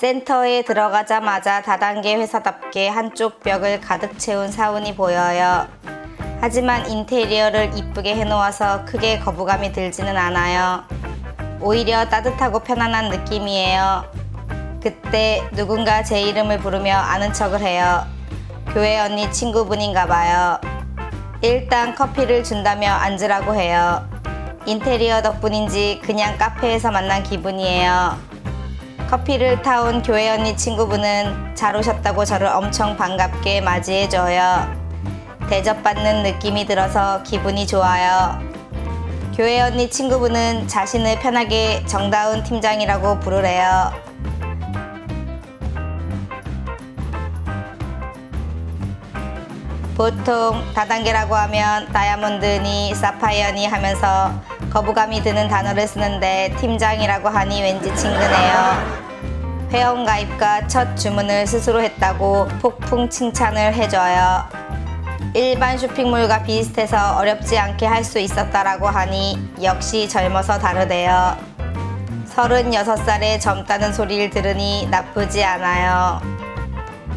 센터에 들어가자마자 다단계 회사답게 한쪽 벽을 가득 채운 사운이 보여요. 하지만 인테리어를 이쁘게 해놓아서 크게 거부감이 들지는 않아요. 오히려 따뜻하고 편안한 느낌이에요. 그때 누군가 제 이름을 부르며 아는 척을 해요. 교회 언니 친구분인가 봐요. 일단 커피를 준다며 앉으라고 해요. 인테리어 덕분인지 그냥 카페에서 만난 기분이에요. 커피를 타온 교회 언니 친구분은 잘 오셨다고 저를 엄청 반갑게 맞이해줘요. 대접받는 느낌이 들어서 기분이 좋아요. 교회 언니 친구분은 자신을 편하게 정다운 팀장이라고 부르래요. 보통 다단계라고 하면 다이아몬드니 사파이어니 하면서 거부감이 드는 단어를 쓰는데 팀장이라고 하니 왠지 친근해요. 회원 가입과 첫 주문을 스스로 했다고 폭풍 칭찬을 해줘요. 일반 쇼핑몰과 비슷해서 어렵지 않게 할 수 있었다라고 하니 역시 젊어서 다르대요. 36살에 젊다는 소리를 들으니 나쁘지 않아요.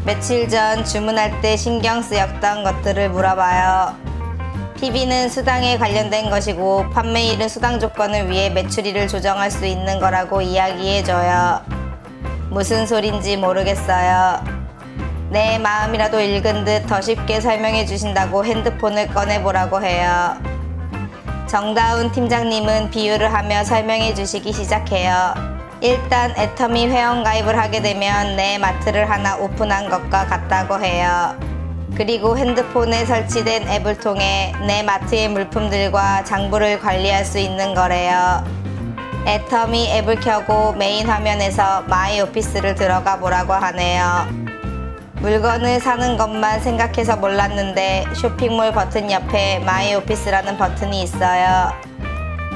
며칠 전 주문할 때 신경 쓰였던 것들을 물어봐요. PB는 수당에 관련된 것이고 판매일은 수당 조건을 위해 매출일을 조정할 수 있는 거라고 이야기해줘요. 무슨 소린지 모르겠어요. 내 마음이라도 읽은 듯 더 쉽게 설명해 주신다고 핸드폰을 꺼내보라고 해요. 정다운 팀장님은 비유를 하며 설명해 주시기 시작해요. 일단 애터미 회원가입을 하게 되면 내 마트를 하나 오픈한 것과 같다고 해요. 그리고 핸드폰에 설치된 앱을 통해 내 마트의 물품들과 장부를 관리할 수 있는 거래요. 애터미 앱을 켜고 메인 화면에서 마이 오피스를 들어가 보라고 하네요. 물건을 사는 것만 생각해서 몰랐는데 쇼핑몰 버튼 옆에 마이 오피스라는 버튼이 있어요.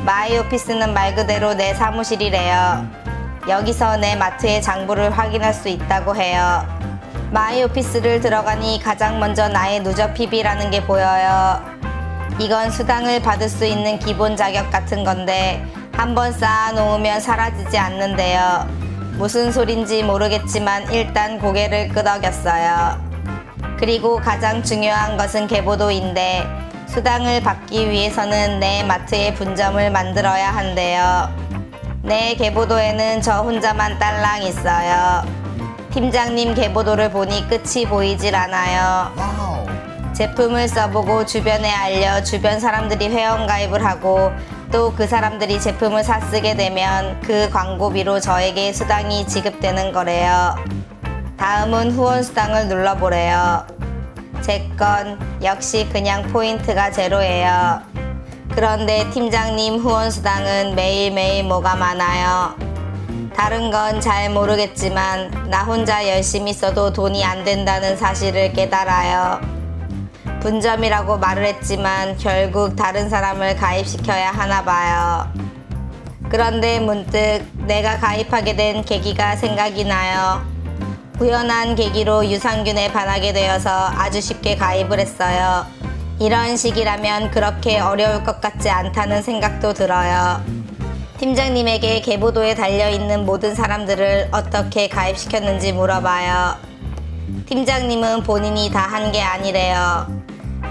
마이 오피스는 말 그대로 내 사무실이래요. 여기서 내 마트의 장부를 확인할 수 있다고 해요. 마이 오피스를 들어가니 가장 먼저 나의 누적 PB라는 게 보여요. 이건 수당을 받을 수 있는 기본 자격 같은 건데 한번 쌓아놓으면 사라지지 않는데요. 무슨 소린지 모르겠지만 일단 고개를 끄덕였어요. 그리고 가장 중요한 것은 계보도인데 수당을 받기 위해서는 내 마트에 분점을 만들어야 한대요. 내 계보도에는 저 혼자만 딸랑 있어요. 팀장님 계보도를 보니 끝이 보이질 않아요. 제품을 써보고 주변에 알려 주변 사람들이 회원가입을 하고 또 그 사람들이 제품을 사쓰게 되면 그 광고비로 저에게 수당이 지급되는 거래요. 다음은 후원 수당을 눌러보래요. 제 건 역시 그냥 포인트가 제로예요. 그런데 팀장님 후원 수당은 매일매일 뭐가 많아요. 다른 건 잘 모르겠지만 나 혼자 열심히 써도 돈이 안 된다는 사실을 깨달아요. 분점이라고 말을 했지만 결국 다른 사람을 가입시켜야 하나 봐요. 그런데 문득 내가 가입하게 된 계기가 생각이 나요. 우연한 계기로 유산균에 반하게 되어서 아주 쉽게 가입을 했어요. 이런 식이라면 그렇게 어려울 것 같지 않다는 생각도 들어요. 팀장님에게 계보도에 달려있는 모든 사람들을 어떻게 가입시켰는지 물어봐요. 팀장님은 본인이 다 한 게 아니래요.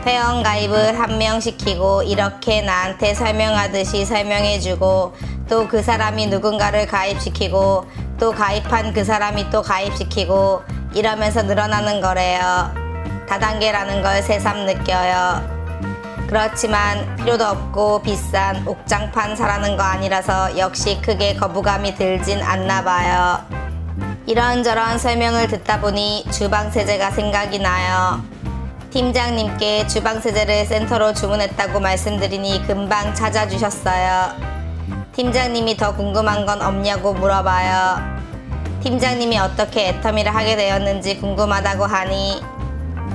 회원 가입을 한 명 시키고 이렇게 나한테 설명하듯이 설명해주고 또 그 사람이 누군가를 가입시키고 또 가입한 그 사람이 또 가입시키고 이러면서 늘어나는 거래요. 다단계라는 걸 새삼 느껴요. 그렇지만 필요도 없고 비싼 옥장판 사라는 거 아니라서 역시 크게 거부감이 들진 않나 봐요. 이런저런 설명을 듣다 보니 주방세제가 생각이 나요. 팀장님께 주방세제를 센터로 주문했다고 말씀드리니 금방 찾아주셨어요. 팀장님이 더 궁금한 건 없냐고 물어봐요. 팀장님이 어떻게 애터미를 하게 되었는지 궁금하다고 하니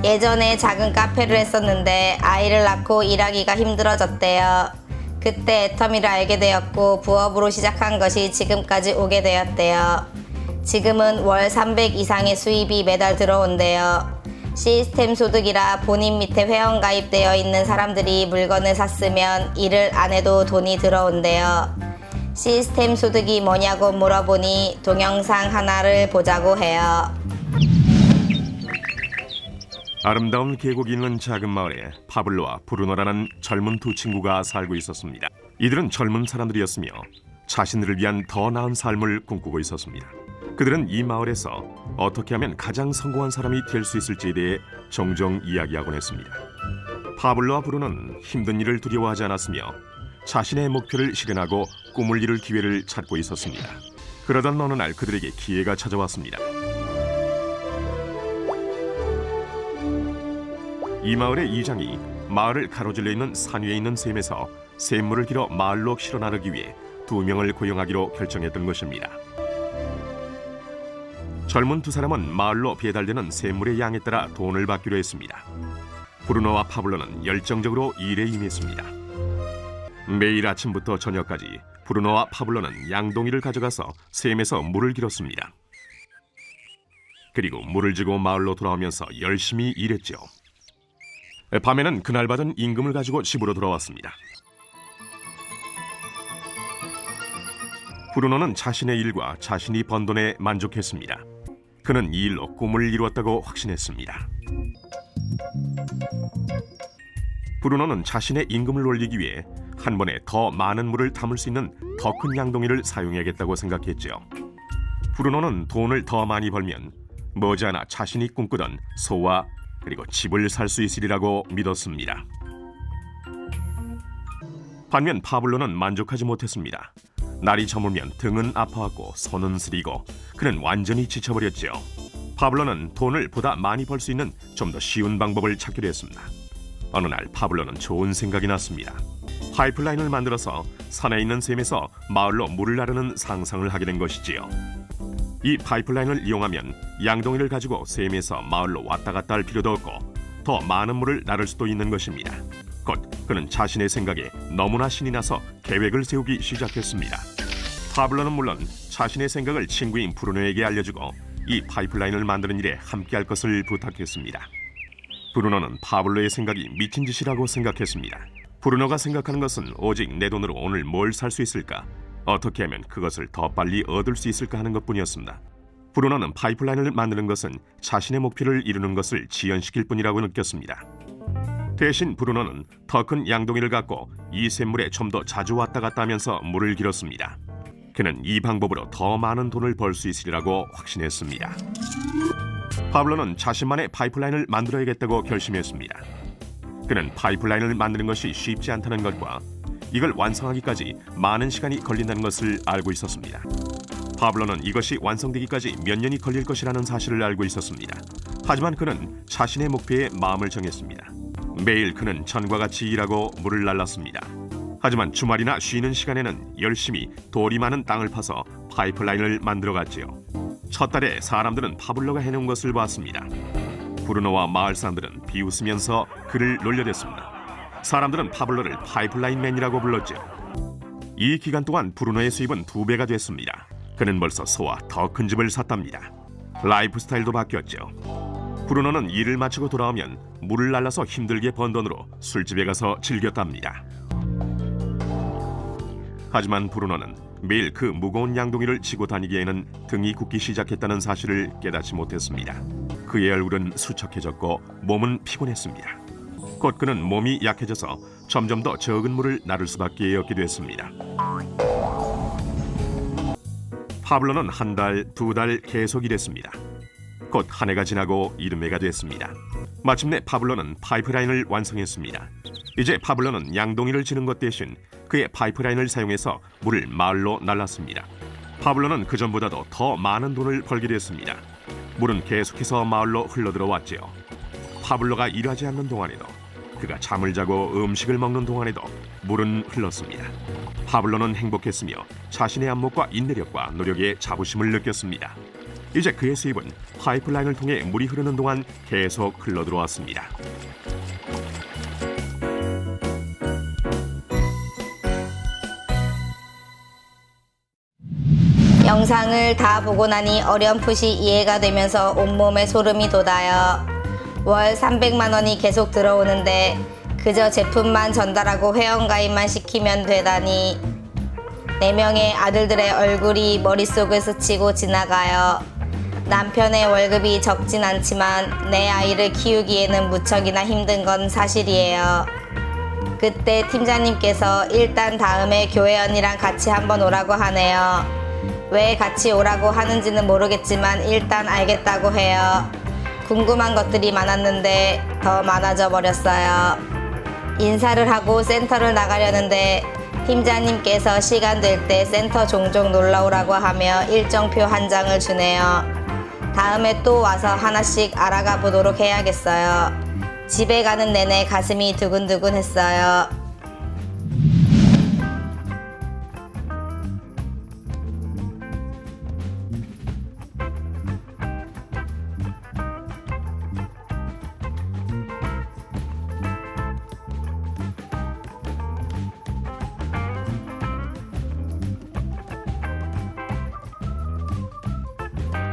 예전에 작은 카페를 했었는데 아이를 낳고 일하기가 힘들어졌대요. 그때 애터미를 알게 되었고 부업으로 시작한 것이 지금까지 오게 되었대요. 지금은 월 300 이상의 수입이 매달 들어온대요. 시스템 소득이라 본인 밑에 회원 가입되어 있는 사람들이 물건을 샀으면 일을 안 해도 돈이 들어온대요. 시스템 소득이 뭐냐고 물어보니 동영상 하나를 보자고 해요. 아름다운 계곡이 있는 작은 마을에 파블로와 브루노라는 젊은 두 친구가 살고 있었습니다. 이들은 젊은 사람들이었으며 자신들을 위한 더 나은 삶을 꿈꾸고 있었습니다. 그들은 이 마을에서 어떻게 하면 가장 성공한 사람이 될 수 있을지에 대해 종종 이야기하곤 했습니다. 파블로와 브루노는 힘든 일을 두려워하지 않았으며 자신의 목표를 실현하고 꿈을 이룰 기회를 찾고 있었습니다. 그러던 어느 날 그들에게 기회가 찾아왔습니다. 이 마을의 이장이 마을을 가로질러 있는 산 위에 있는 샘에서 샘물을 길어 마을로 실어 나르기 위해 2명을 고용하기로 결정했던 것입니다. 젊은 두 사람은 마을로 배달되는 샘물의 양에 따라 돈을 받기로 했습니다. 브루노와 파블로는 열정적으로 일에 임했습니다. 매일 아침부터 저녁까지 브루노와 파블로는 양동이를 가져가서 샘에서 물을 길었습니다. 그리고 물을 지고 마을로 돌아오면서 열심히 일했죠. 밤에는 그날 받은 임금을 가지고 집으로 돌아왔습니다. 브루노는 자신의 일과 자신이 번 돈에 만족했습니다. 그는 이 일로 꿈을 이루었다고 확신했습니다. 브루노는 자신의 임금을 올리기 위해 한 번에 더 많은 물을 담을 수 있는 더 큰 양동이를 사용해야겠다고 생각했죠. 브루노는 돈을 더 많이 벌면 머지않아 자신이 꿈꾸던 소와 그리고 집을 살 수 있으리라고 믿었습니다. 반면 파블로는 만족하지 못했습니다. 날이 저물면 등은 아파하고 손은 쓰리고 그는 완전히 지쳐버렸죠. 파블로는 돈을 보다 많이 벌 수 있는 좀 더 쉬운 방법을 찾기로 했습니다. 어느 날 파블로는 좋은 생각이 났습니다. 파이프라인을 만들어서 산에 있는 샘에서 마을로 물을 나르는 상상을 하게 된 것이지요. 이 파이프라인을 이용하면 양동이를 가지고 샘에서 마을로 왔다 갔다 할 필요도 없고 더 많은 물을 나를 수도 있는 것입니다. 곧 그는 자신의 생각에 너무나 신이 나서 계획을 세우기 시작했습니다. 파블로는 물론 자신의 생각을 친구인 브루노에게 알려주고 이 파이프라인을 만드는 일에 함께할 것을 부탁했습니다. 브루노는 파블로의 생각이 미친 짓이라고 생각했습니다. 브루노가 생각하는 것은 오직 내 돈으로 오늘 뭘 살 수 있을까? 어떻게 하면 그것을 더 빨리 얻을 수 있을까 하는 것뿐이었습니다. 브루노는 파이프라인을 만드는 것은 자신의 목표를 이루는 것을 지연시킬 뿐이라고 느꼈습니다. 대신 브루노는 더 큰 양동이를 갖고 이 샘물에 좀 더 자주 왔다 갔다 하면서 물을 길었습니다. 그는 이 방법으로 더 많은 돈을 벌 수 있으리라고 확신했습니다. 파블로는 자신만의 파이프라인을 만들어야겠다고 결심했습니다. 그는 파이프라인을 만드는 것이 쉽지 않다는 것과 이걸 완성하기까지 많은 시간이 걸린다는 것을 알고 있었습니다. 파블로는 이것이 완성되기까지 몇 년이 걸릴 것이라는 사실을 알고 있었습니다. 하지만 그는 자신의 목표에 마음을 정했습니다. 매일 그는 전과 같이 일하고 물을 날랐습니다. 하지만 주말이나 쉬는 시간에는 열심히 돌이 많은 땅을 파서 파이프라인을 만들어갔지요. 첫 달에 사람들은 파블로가 해놓은 것을 봤습니다. 브루노와 마을 사람들은 비웃으면서 그를 놀려댔습니다. 사람들은 파블로를 파이프라인맨이라고 불렀죠. 이 기간 동안 브루노의 수입은 2배가 됐습니다. 그는 벌써 소와 더 큰 집을 샀답니다. 라이프 스타일도 바뀌었죠. 브루노는 일을 마치고 돌아오면 물을 날라서 힘들게 번 돈으로 술집에 가서 즐겼답니다. 하지만 브루노는 매일 그 무거운 양동이를 지고 다니기에는 등이 굽기 시작했다는 사실을 깨닫지 못했습니다. 그의 얼굴은 수척해졌고 몸은 피곤했습니다. 곧 그는 몸이 약해져서 점점 더 적은 물을 나를 수밖에 없게 됐습니다. 파블로는 한 달, 2달 계속 일했습니다. 곧 한 해가 지나고 이듬해가 됐습니다. 마침내 파블로는 파이프라인을 완성했습니다. 이제 파블로는 양동이를 지는 것 대신 그의 파이프라인을 사용해서 물을 마을로 날랐습니다. 파블로는 그전보다도 더 많은 돈을 벌게 됐습니다. 물은 계속해서 마을로 흘러들어왔지요. 파블로가 일하지 않는 동안에도 그가 잠을 자고 음식을 먹는 동안에도 물은 흘렀습니다. 파블로는 행복했으며 자신의 안목과 인내력과 노력에 자부심을 느꼈습니다. 이제 그의 수입은 파이프라인을 통해 물이 흐르는 동안 계속 흘러들어왔습니다. 영상을 다 보고 나니 어렴풋이 이해가 되면서 온몸에 소름이 돋아요. 월 300만 원이 계속 들어오는데 그저 제품만 전달하고 회원가입만 시키면 되다니. 4명의 아들들의 얼굴이 머릿속을 스치고 지나가요. 남편의 월급이 적진 않지만 내 아이를 키우기에는 무척이나 힘든 건 사실이에요. 그때 팀장님께서 일단 다음에 교회 언니랑 같이 한번 오라고 하네요. 왜 같이 오라고 하는지는 모르겠지만 일단 알겠다고 해요. 궁금한 것들이 많았는데 더 많아져 버렸어요. 인사를 하고 센터를 나가려는데 팀장님께서 시간 될 때 센터 종종 놀러 오라고 하며 일정표 한 장을 주네요. 다음에 또 와서 하나씩 알아가 보도록 해야겠어요. 집에 가는 내내 가슴이 두근두근 했어요.